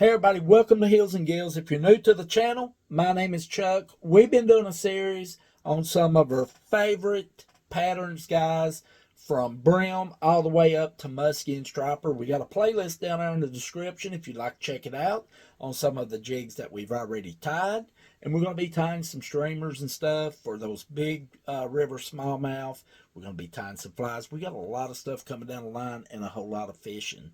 Hey everybody, welcome to Hills and Gills. If you're new to the channel, my name is Chuck. We've been doing a series on some of our favorite patterns, guys, from brim all the way up to musky and striper. We got a playlist down there in the description if you'd like to check it out on some of the jigs that we've already tied. And we're going to be tying some streamers and stuff for those big river smallmouth. We're going to be tying some flies. We got a lot of stuff coming down the line and a whole lot of fishing.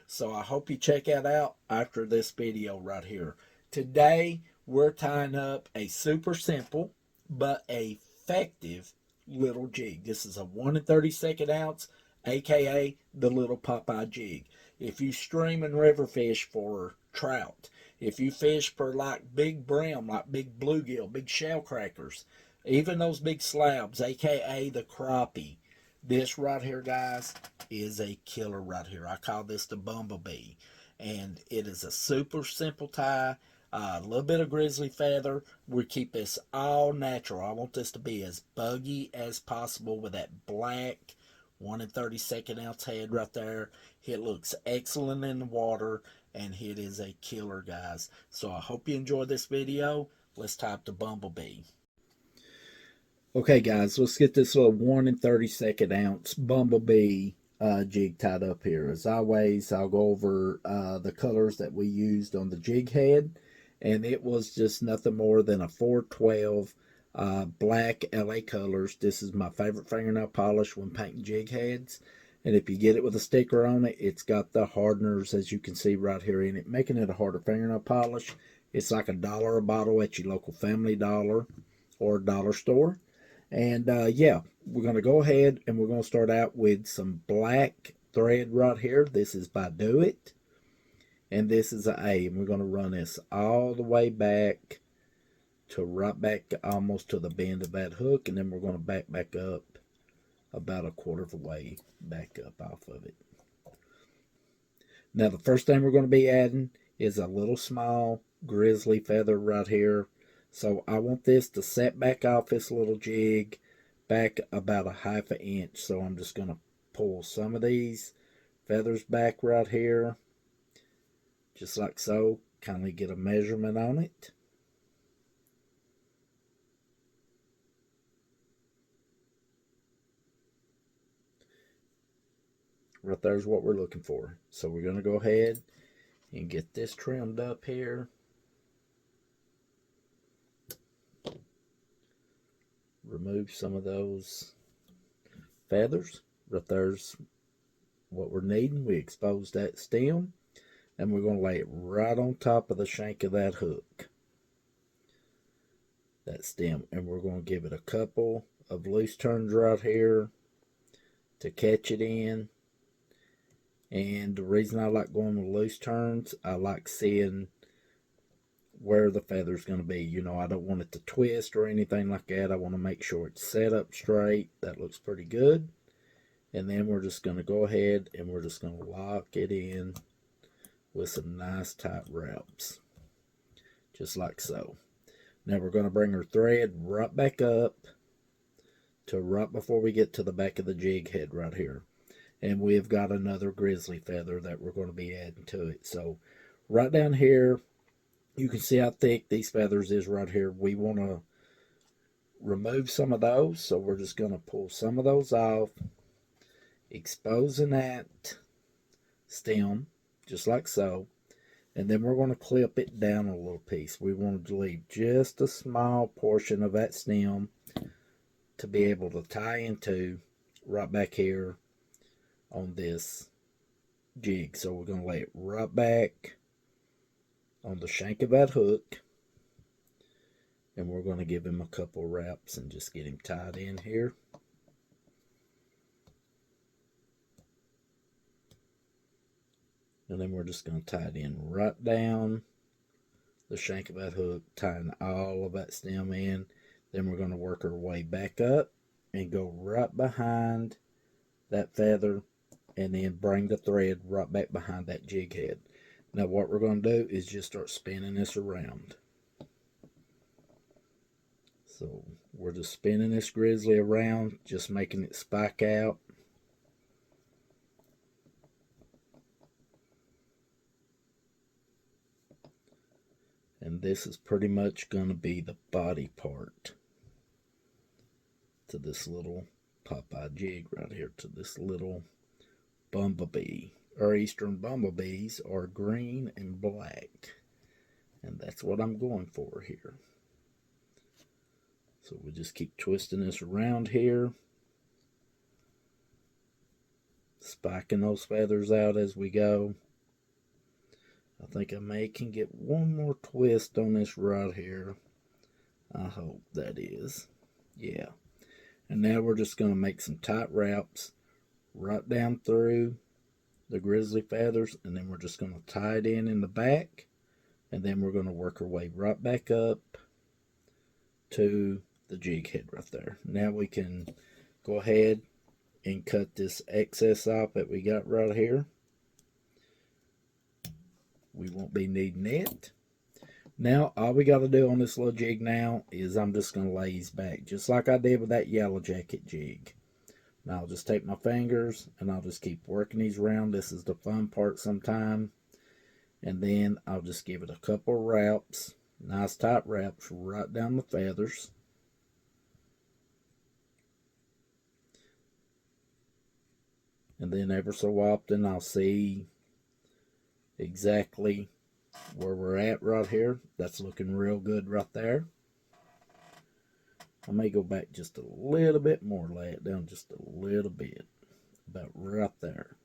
So I hope you check that out after this video right here. Today, we're tying up a super simple but effective little jig. This is a 1 32 ounce, aka the little Popeye jig. If you stream and river fish for trout, if you fish for like big brim, like big bluegill, big shell crackers, even those big slabs, aka the crappie, this right here, guys, is a killer right here. I call this the Bumblebee. And it is a super simple tie. A little bit of grizzly feather. We keep this all natural. I want this to be as buggy as possible with that black 1 32 ounce head right there. It looks excellent in the water. And it is a killer, guys. So I hope you enjoyed this video. Let's tie up the Bumblebee. Okay, guys, let's get this little 1 32 ounce Bumblebee jig tied up here. As always, I'll go over the colors that we used on the jig head, and it was just nothing more than a 412 black LA colors. This is my favorite fingernail polish when painting jig heads, and if you get it with a sticker on it, it's got the hardeners, as you can see right here in it, making it a harder fingernail polish. It's like $1 a bottle at your local Family Dollar or dollar store. And yeah, we're going to go ahead and we're going to start out with some black thread right here. This is by Do It. And this is an A. And we're going to run this all the way back to right back almost to the bend of that hook. And then we're going to back up about 1/4 of the way back up off of it. Now the first thing we're going to be adding is a little small grizzly feather right here. So I want this to set back off this little jig back about 1/2 inch. So I'm just going to pull some of these feathers back right here, just like so. Kind of get a measurement on it. Right there's what we're looking for. So we're going to go ahead and get this trimmed up here. Remove some of those feathers. Right there's what we're needing. We exposed that stem, and we're going to lay it right on top of the shank of that hook, that stem, and we're going to give it a couple of loose turns right here to catch it in. And the reason I like going with loose turns, I like seeing where the feather's going to be. You know, I don't want it to twist or anything like that. I want to make sure it's set up straight. That looks pretty good. And then we're just going to go ahead and we're just going to lock it in with some nice tight wraps, just like so. Now we're going to bring our thread right back up to right before we get to the back of the jig head right here. And we've got another grizzly feather that we're going to be adding to it. So right down here, you can see how thick these feathers is right here. We want to remove some of those, so we're just going to pull some of those off, exposing that stem just like so. And then we're going to clip it down a little piece. We want to leave just a small portion of that stem to be able to tie into right back here on this jig. So we're going to lay it right back on the shank of that hook, and we're going to give him a couple wraps and just get him tied in here. And then we're just going to tie it in right down the shank of that hook, tying all of that stem in. Then we're going to work our way back up and go right behind that feather, and then bring the thread right back behind that jig head. Now what we're going to do is just start spinning this around. So we're just spinning this grizzly around, just making it spike out. And this is pretty much going to be the body part to this little Popeye jig right here, to this little bumblebee. Our eastern bumblebees are green and black, and that's what I'm going for here. So we just keep twisting this around here, spiking those feathers out as we go. I think I can get one more twist on this right here. I hope that is. Yeah. And now we're just going to make some tight wraps right down through the grizzly feathers, and then we're just going to tie it in the back, and then we're going to work our way right back up to the jig head right there. Now we can go ahead and cut this excess off that we got right here. We won't be needing it. Now all we got to do on this little jig now is I'm just going to lay these back just like I did with that yellow jacket jig. Now I'll just take my fingers and I'll just keep working these around. This is the fun part sometime. And then I'll just give it a couple wraps, nice tight wraps right down the feathers. And then ever so often I'll see exactly where we're at right here. That's looking real good right there. I may go back just a little bit more, lay it down just a little bit, about right there.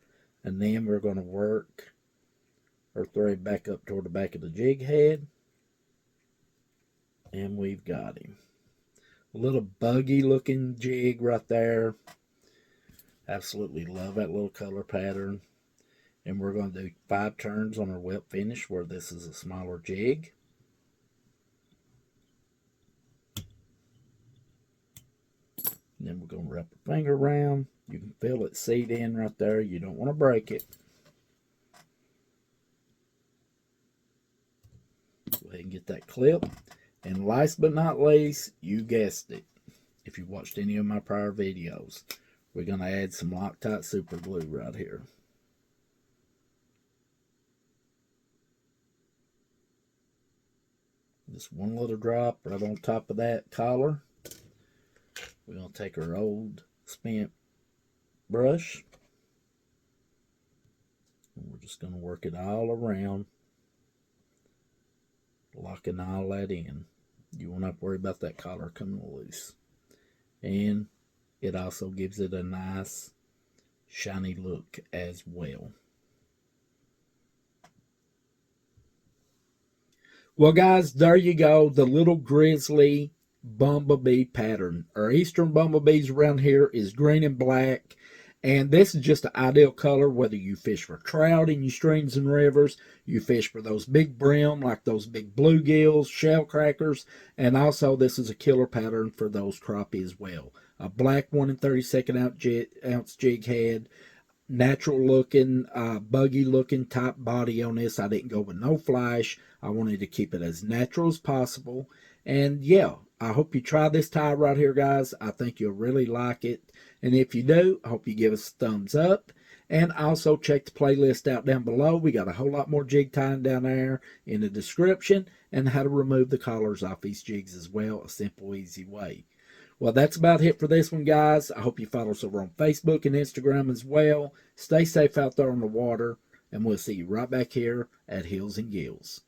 And then we're going to work our thread back up toward the back of the jig head. And we've got him. A little buggy looking jig right there. Absolutely love that little color pattern. And we're going to do 5 turns on our welt finish where this is a smaller jig. And then we're going to wrap our finger around. You can feel it seat in right there. You don't want to break it. Go ahead and get that clip. And last but not least, you guessed it, if you watched any of my prior videos, we're going to add some Loctite super glue right here. Just one little drop right on top of that collar. We're going to take our old spent brush, and we're just going to work it all around, locking all that in. You won't have to worry about that collar coming loose. And it also gives it a nice shiny look as well. Well, guys, there you go. The little grizzly bumblebee pattern. Our eastern bumblebees around here is green and black. And this is just the ideal color whether you fish for trout in your streams and rivers, you fish for those big brim like those big bluegills, shell crackers, and also this is a killer pattern for those crappie as well. A black 1 32nd ounce jig head, natural looking, buggy looking type body on this. I didn't go with no flash. I wanted to keep it as natural as possible. And yeah, I hope you try this tie right here, guys. I think you'll really like it. And if you do, I hope you give us a thumbs up. And also check the playlist out down below. We got a whole lot more jig tying down there in the description, and how to remove the collars off these jigs as well. A simple, easy way. Well, that's about it for this one, guys. I hope you follow us over on Facebook and Instagram as well. Stay safe out there on the water, and we'll see you right back here at Hills and Gills.